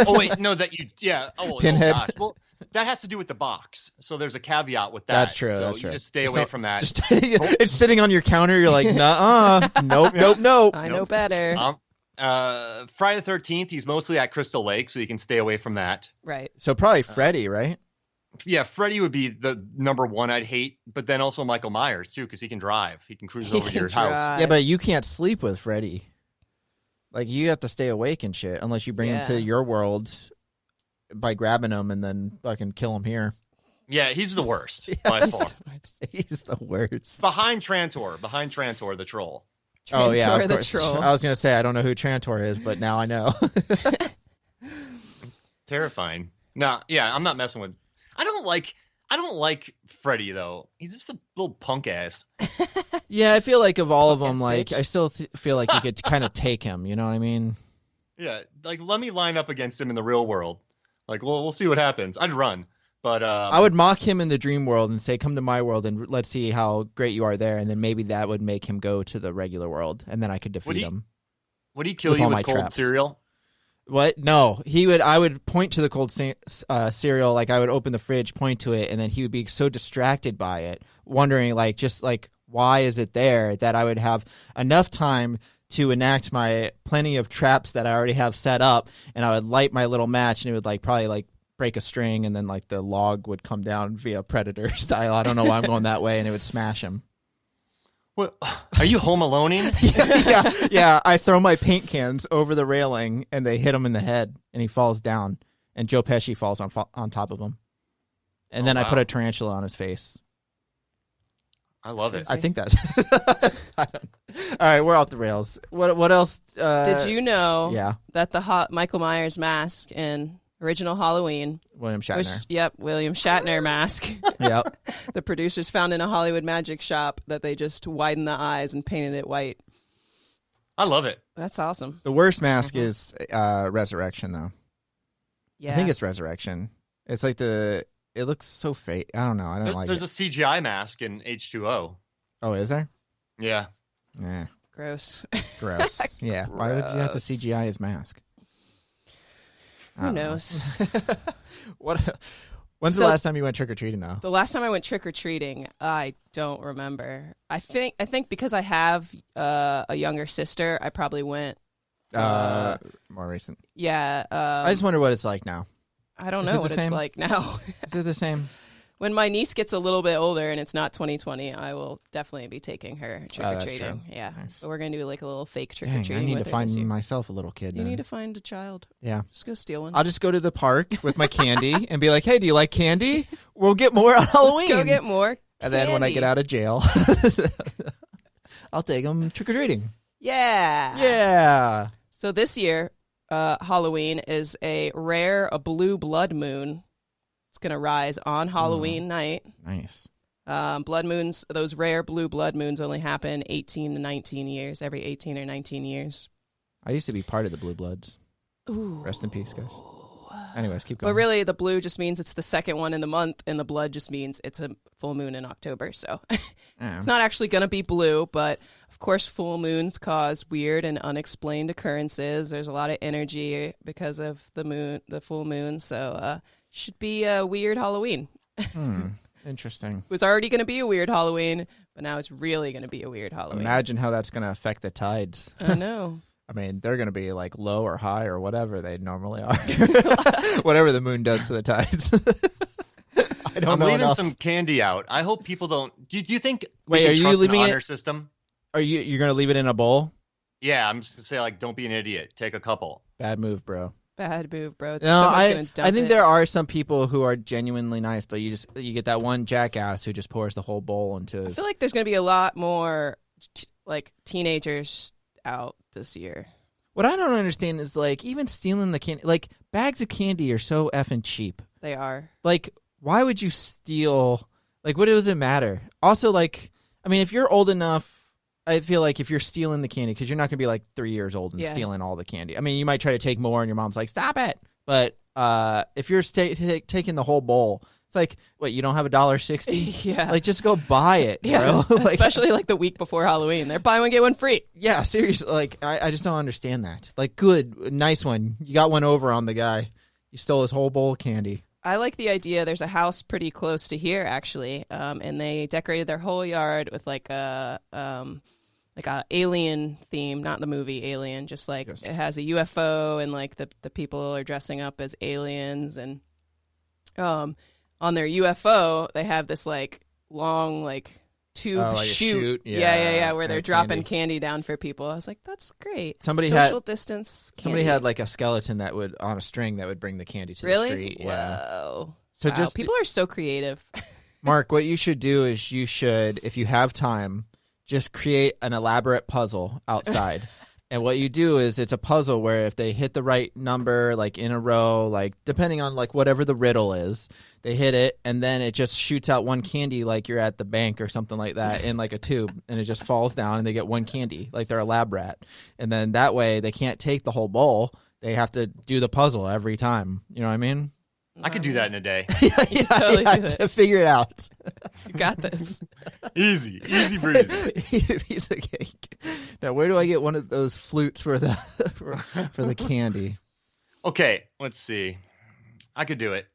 Oh wait, no, Pinhead. Oh gosh. Well, that has to do with the box. So there's a caveat with that. That's true. So that's true. Just stay away from that. It's sitting on your counter. You're like, nope. I know better. Friday the 13th. He's mostly at Crystal Lake, so you can stay away from that. Right. So probably Freddy, right? Yeah, Freddy would be the number one I'd hate, but then also Michael Myers too, because he can drive. He can cruise over to your house. Yeah, but you can't sleep with Freddy. Like, you have to stay awake and shit, unless you bring him to your world by grabbing him and then fucking kill him here. Yeah, he's the worst by far. He's the worst. Behind Trantor, the troll. Oh yeah, Trantor the troll. I was gonna say I don't know who Trantor is, but now I know. It's terrifying. No, yeah, I'm not messing with. I don't like Freddy though. He's just a little punk ass. Yeah, I feel like of all of them, like I still feel like you could kind of take him. You know what I mean? Yeah, like let me line up against him in the real world. Like we'll see what happens. I'd run. But I would mock him in the dream world and say, come to my world and let's see how great you are there. And then maybe that would make him go to the regular world. And then I could defeat him. Would he kill you with cold traps. cereal? What? No. I would point to the cold cereal. Like I would open the fridge, point to it, and then he would be so distracted by it, wondering why is it there, that I would have enough time to enact my plenty of traps that I already have set up. And I would light my little match and it would probably break a string, and then the log would come down via Predator style. I don't know why I'm going that way, and it would smash him. What? Are you Home Aloneing? yeah. I throw my paint cans over the railing, and they hit him in the head, and he falls down, and Joe Pesci falls on top of him, and then I put a tarantula on his face. I love it. I think that's. All right, we're off the rails. What else? Did you know? Yeah. That the Michael Myers mask in original Halloween. William Shatner. William Shatner mask. Yep. The producers found in a Hollywood magic shop that they just widened the eyes and painted it white. I love it. That's awesome. The worst mask is Resurrection, though. Yeah. I think it's Resurrection. It's it looks so fake. I don't know. I don't like it. There's a CGI mask in H2O. Oh, is there? Yeah. Yeah. Gross. Yeah. Why would you have to CGI his mask? Who knows? When's the last time you went trick-or-treating, though? The last time I went trick-or-treating, I don't remember. I think because I have a younger sister, I probably went more recent. Yeah. I just wonder what it's like now. I don't know what it's like now. Is it the same? When my niece gets a little bit older and it's not 2020, I will definitely be taking her trick-or-treating. Yeah. Nice. So we're going to do a little fake trick-or-treating. I need to find myself a little kid. You need to find a child. Yeah. Just go steal one. I'll just go to the park with my candy and be like, hey, do you like candy? We'll get more on Halloween. Let's go get more And then when I get out of jail, I'll take them trick-or-treating. Yeah. Yeah. So this year, Halloween is a blue blood moon. It's going to rise on Halloween night. Nice. Blood moons, those rare blue blood moons only happen 18 to 19 years, every 18 or 19 years. I used to be part of the Blue Bloods. Ooh. Rest in peace, guys. Anyways, keep going. But really, the blue just means it's the second one in the month, and the blood just means it's a full moon in October. So it's not actually going to be blue, but of course, full moons cause weird and unexplained occurrences. There's a lot of energy because of the full moon. So should be a weird Halloween. Interesting. It was already going to be a weird Halloween, but now it's really going to be a weird Halloween. Imagine how that's going to affect the tides. I know. I mean, they're going to be low or high or whatever they normally are. Whatever the moon does to the tides. I'm leaving some candy out. I hope people don't. Do you think? Wait, are you leaving honor system? Are you're going to leave it in a bowl? Yeah, I'm just going to say don't be an idiot. Take a couple. Bad move, bro. Bad move, bro. No, I think there are some people who are genuinely nice, but you get that one jackass who just pours the whole bowl into. I feel like there's going to be a lot more teenagers out this year. What I don't understand is even stealing the candy. Bags of candy are so effing cheap. They are. Why would you steal? What does it matter? Also, if you're old enough. I feel like if you're stealing the candy, because you're not going to be 3 years old and stealing all the candy. I mean, you might try to take more and your mom's like, stop it. But if you're taking the whole bowl, it's what, you don't have $1.60? Yeah. Just go buy it, bro. Yeah, especially the week before Halloween. They're buy one, get one free. Yeah, seriously. I just don't understand that. Good, nice one. You got one over on the guy. You stole his whole bowl of candy. I like the idea. There's a house pretty close to here, actually, and they decorated their whole yard with a alien theme, not the movie Alien, just yes. It has a UFO and the people are dressing up as aliens, and on their UFO they have this long tube chute. Yeah, where they're dropping candy down for people. I was like, that's great. Social distance candy. Somebody had a skeleton that would on a string that would bring the candy to the street. Whoa. So wow, people are so creative. Mark, what you should do is if you have time, just create an elaborate puzzle outside. And what you do is it's a puzzle where if they hit the right number, like in a row, like depending on like whatever the riddle is, they hit it, and then it just shoots out one candy like you're at the bank or something like that in like a tube, and it just falls down and they get one candy like they're a lab rat. And then that way they can't take the whole bowl. They have to do the puzzle every time. You know what I mean? I could do that in a day. You totally do it. To figure it out. You got this. Easy breezy. Piece of cake. Now, where do I get one of those flutes for the for the candy? Okay, let's see. I could do it.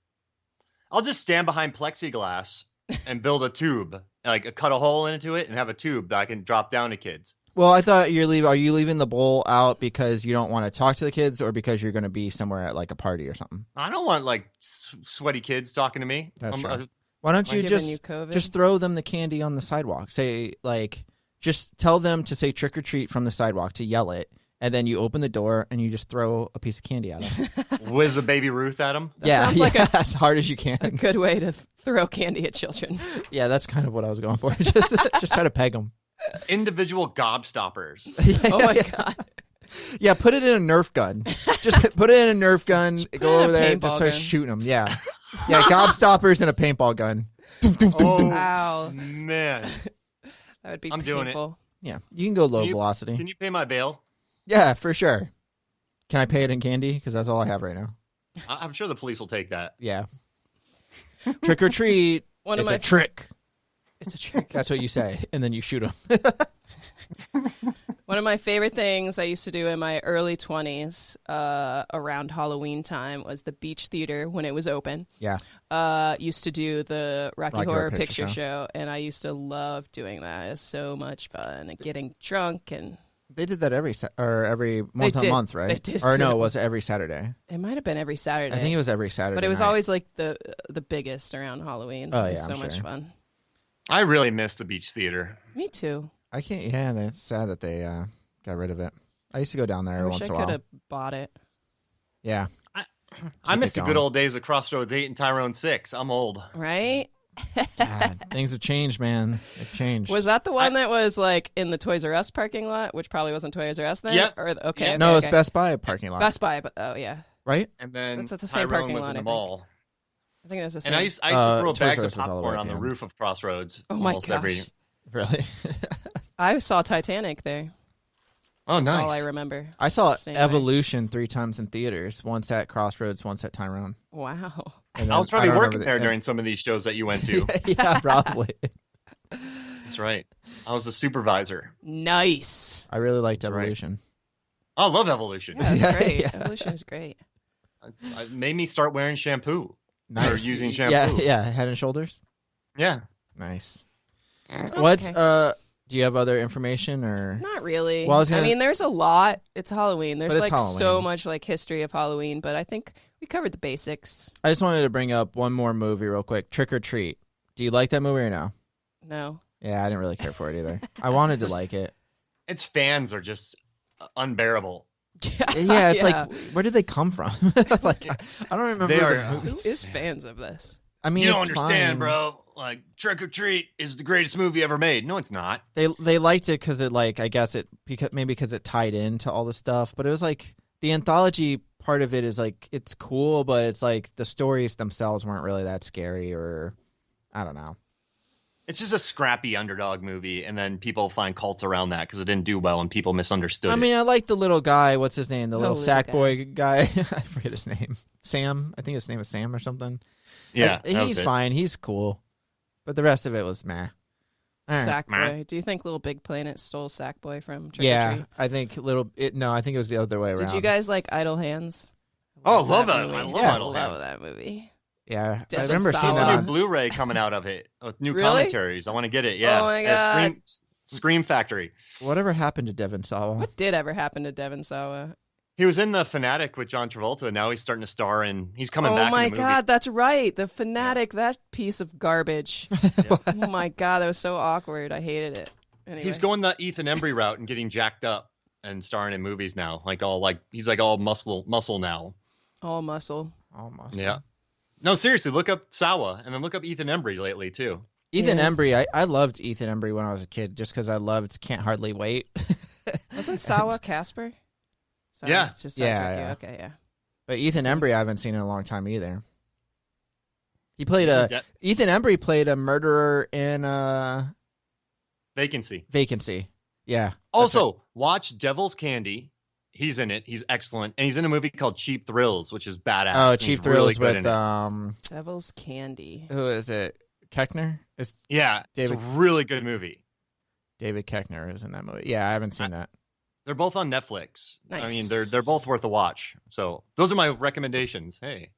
I'll just stand behind plexiglass and build a tube, like cut a hole into it and have a tube that I can drop down to kids. Well, I thought are you leaving the bowl out because you don't want to talk to the kids, or because you're going to be somewhere at like a party or something? I don't want like sweaty kids talking to me. That's true. Why don't you just throw them the candy on the sidewalk? Say just tell them to say trick or treat from the sidewalk, to yell it, and then you open the door and you just throw a piece of candy at them. Whiz a baby Ruth at them? Sounds like as hard as you can. A good way to throw candy at children. Yeah, that's kind of what I was going for. Just try to peg them. Individual gobstoppers. Oh my God. Yeah, put it in a Nerf gun. Just put it in a Nerf gun. Go over there and just start gun. shooting them. Yeah. Yeah, gobstoppers and a paintball gun. Oh, wow. Man. That would be I'm painful. doing it. Yeah, you can go low velocity. Can you pay my bail? Yeah, for sure. Can I pay it in candy? Because that's all I have right now. I'm sure the police will take that. Yeah. Trick or treat. It's a trick. It's a trick. That's what you say, and then you shoot them. One of my favorite things I used to do in my early 20s around Halloween time was the Beach Theater when it was open. Yeah. Used to do the Rocky Horror Picture Show, and I used to love doing that. It's so much fun, and getting drunk. And they did that every month, right? They did or no, was it every Saturday? It might have been every Saturday. I think it was every Saturday. But it was night. always like the biggest around Halloween. Oh, it was yeah, so much fun. I really miss the Beach Theater. Me too. I can't. Yeah, that's sad that they got rid of it. I used to go down there every once in a while. I could have bought it. Yeah. I miss the good old days of Crossroads 8 and Tyrone 6. I'm old. Right? God, things have changed, man. They've changed. Was that the one that was like in the Toys R Us parking lot, which probably wasn't Toys R Us then? Yep. Okay. No, it's Best Buy parking lot. Best Buy, but yeah. Right? And then that's at the same Tyrone parking was lot, in the mall. I think it was the same. And I used to throw bags of Toys R Us was all the way popcorn at on the the end. roof of Crossroads. Oh my almost gosh. every. Really? I saw Titanic there. Oh, That's nice. all I remember. I saw Same Evolution 3 times in theaters. Once at Crossroads, once at Tyrone. Wow. And I was probably don't working remember there during some of these shows that you went to. Yeah, probably. That's right. I was the supervisor. Nice. I really liked Evolution. I love Evolution. Yeah, that's Yeah, great. yeah. Evolution is great. It made me start wearing shampoo. Nice. Or using shampoo. Yeah, Head and Shoulders. Yeah. Nice. Okay. What's do you have other information or Not really. Well, I mean, there's a lot. It's Halloween. There's But like it's Halloween. so much like history of Halloween, but I think we covered the basics. I just wanted to bring up one more movie real quick. Trick or Treat. Do you like that movie or no? No. Yeah, I didn't really care for it either. I wanted to like it. Its fans are just unbearable. Yeah, it's like, where did they come from? Like, I don't remember. They the are, movie. Who is fans of this? I mean, You don't it's understand, fine. bro. Like, Trick or Treat is the greatest movie ever made. No, it's not. They liked it because it I guess it because it tied into all the stuff. But it was like the anthology part of it is like it's cool, but it's like the stories themselves weren't really that scary, or I don't know. It's just a scrappy underdog movie, and then people find cults around that because it didn't do well and people misunderstood I it. mean, I like the little guy. What's his name? The little little sack guy. boy guy. I forget his name. Sam. I think his name is Sam or something. Yeah, he's fine. He's cool. But the rest of it was meh. All right. Sackboy. Do you think Little Big Planet stole Sackboy from Trick or Yeah, Treat? I think No, I think it was the other way around. Did you guys like Idle Hands? Oh, love that. movie. I love Yeah. Idle love Hands. that movie. Yeah, I Devin remember seeing Sawa. that There's a on. new Blu-ray coming out of it with new Really? commentaries. I want to get it. Yeah. Oh my At God. Scream Factory. Whatever happened to Devin Sawa? What did ever happen to Devin Sawa? He was in The Fanatic with John Travolta. Now he's starting to star in. He's coming back. Oh my in the movie. God, that's right. The Fanatic, that piece of garbage. Oh my God, that was so awkward. I hated it. Anyway. He's going the Ethan Embry route and getting jacked up and starring in movies now. He's all muscle now. all muscle. Almost. Yeah. No, seriously, look up Sawa and then look up Ethan Embry lately too. Ethan Embry, I loved Ethan Embry when I was a kid just because I loved Can't Hardly Wait. Wasn't Sawa Casper? Sorry, Yeah. it's just Yeah. Okay, yeah. But Ethan Embry I haven't seen in a long time either. Ethan Embry played a murderer in Vacancy. Yeah. Also, watch Devil's Candy. He's in it. He's excellent. And he's in a movie called Cheap Thrills, which is badass. Oh, Cheap Thrills really with Devil's Candy. Who is it? Keckner? It's a really good movie. David Keckner is in that movie. Yeah, I haven't seen that. They're both on Netflix. Nice. I mean, they're both worth a watch. So those are my recommendations. Hey,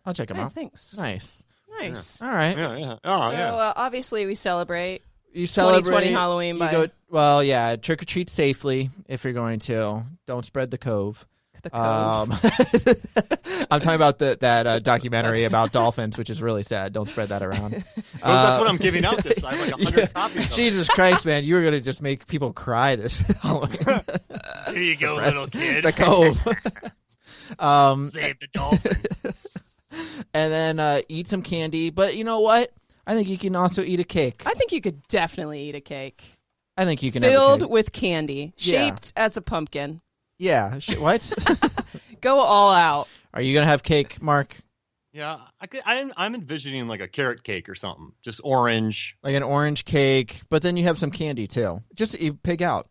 I'll check them out. Thanks. Nice. Yeah. All right. Yeah. Oh, so obviously we celebrate. You celebrate 2020 Halloween trick or treat safely if you're going to. Don't spread the cove. The cove. I'm talking about that documentary about dolphins, which is really sad. Don't spread that around. That's what I'm giving out this. I have like 100 copies. Jesus Christ, man! You were gonna just make people cry this Halloween. Here you go, little kid. The cove. Save the dolphins. And then eat some candy. But you know what? I think you can also eat a cake. I think you could definitely eat a cake. I think you can filled with candy, shaped as a pumpkin. Yeah. What? Go all out. Are you gonna have cake, Mark? Yeah, I'm envisioning like a carrot cake or something, just orange, like an orange cake. But then you have some candy too. Just eat pig out.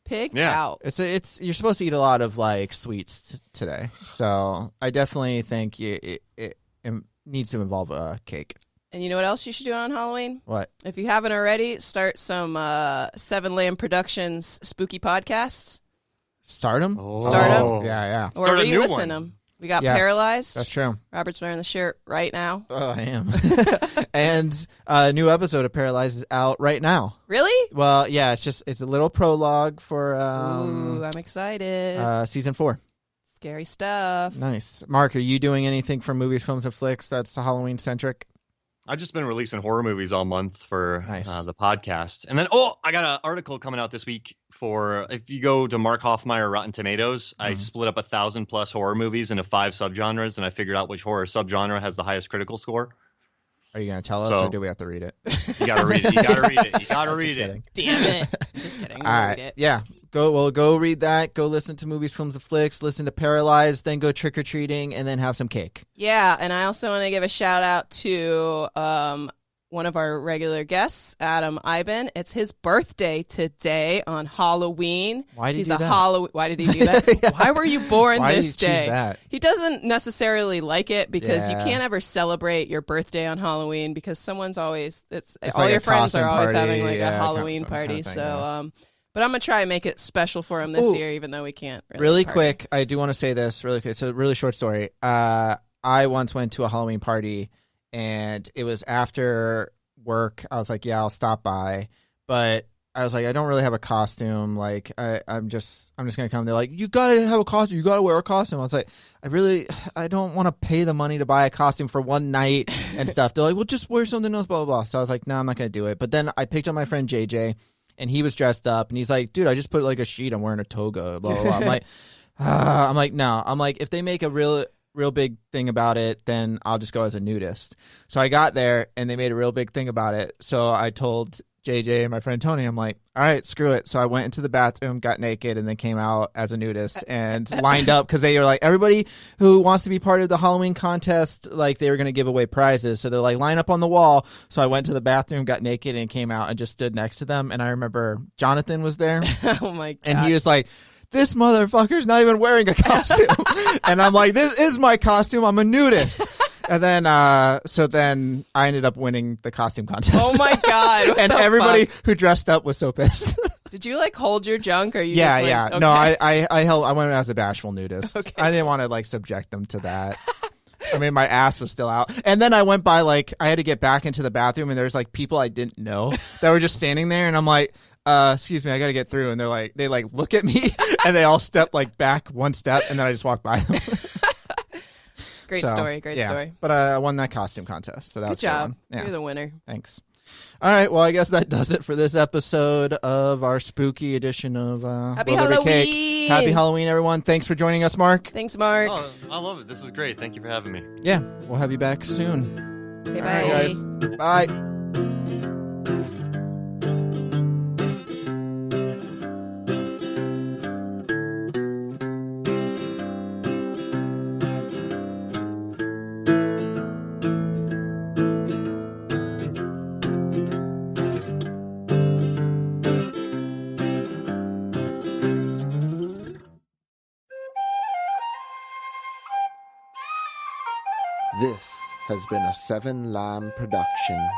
Pig out. It's you're supposed to eat a lot of like sweets today, so I definitely think it needs to involve a cake. And you know what else you should do on Halloween? What? If you haven't already, start some Seven Lamb Productions spooky podcasts. Start them? Oh. Start them? Yeah. Or re-listen them. We got Paralyzed. That's true. Robert's wearing the shirt right now. Oh, I am. And a new episode of Paralyzed is out right now. Really? Well, yeah, it's a little prologue for Ooh, I'm excited. season 4. Scary stuff. Nice. Mark, are you doing anything for Movies, Films, and Flix that's Halloween centric? I've just been releasing horror movies all month for the podcast. And then, I got an article coming out this week for, if you go to Mark Hofmeyer Rotten Tomatoes, I split up 1,000+ horror movies into 5 subgenres, and I figured out which horror subgenre has the highest critical score. Are you going to tell us, or do we have to read it? You got to read it. You got to read it. You got to read it. Damn it. Just kidding. All right. Read it. Yeah. Go read that. Go listen to Movies, Films, and Flix. Listen to Paralyzed. Then go trick-or-treating, and then have some cake. Yeah, and I also want to give a shout-out to one of our regular guests, Adam Iben. It's his birthday today on Halloween. Why did he do that? Why did he do that? Yeah. Why were you born Why this did he day? choose that? He doesn't necessarily like it because you can't ever celebrate your birthday on Halloween because someone's always it's all like your friends are always party. having like a Halloween party. Kind of thing, so but I'm gonna try and make it special for him this year, even though we can't. Really quick, I do want to say this really quick. It's a really short story. I once went to a Halloween party, and it was after work. I was like, yeah, I'll stop by, but I was like, I don't really have a costume. Like, I'm just gonna come. They're like, you gotta have a costume. You gotta wear a costume. I was like, I don't want to pay the money to buy a costume for one night and stuff. They're like, well, just wear something else, blah blah blah. So I was like, no, I'm not gonna do it. But then I picked up my friend JJ, and he was dressed up, and he's like, dude, I just put like a sheet. I'm wearing a toga. Blah blah blah. I'm like, no. I'm like, if they make a real big thing about it, then I'll just go as a nudist. So I got there, and they made a real big thing about it. So I told JJ and my friend Tony, I'm like, all right, screw it. So I went into the bathroom, got naked, and then came out as a nudist and lined up because they were like, everybody who wants to be part of the Halloween contest, like they were going to give away prizes. So they're like, line up on the wall. So I went to the bathroom, got naked, and came out and just stood next to them. And I remember Jonathan was there. Oh my God. And he was like, this motherfucker's not even wearing a costume. And I'm like, this is my costume. I'm a nudist. And then, so then I ended up winning the costume contest. Oh my God. And everybody who dressed up was so pissed. Did you like hold your junk? Or you yeah, just, yeah. Okay. No, I went as a bashful nudist. Okay. I didn't want to like subject them to that. I mean, my ass was still out. And then I went by, like, I had to get back into the bathroom, and there's like people I didn't know that were just standing there. And I'm like, excuse me, I got to get through. And they're like, they like look at me and they all step like back one step, and then I just walk by them. Great story. Great story. But I won that costume contest. So that Good was job. fun. Yeah. You're the winner. Thanks. All right, well, I guess that does it for this episode of our spooky edition of Happy Little Bit of Halloween! Cake. Happy Halloween, everyone. Thanks for joining us, Mark. Thanks, Mark. Oh, I love it. This is great. Thank you for having me. Yeah, we'll have you back soon. Okay, All bye. right, guys. Bye. This has been a Seven Lamb production.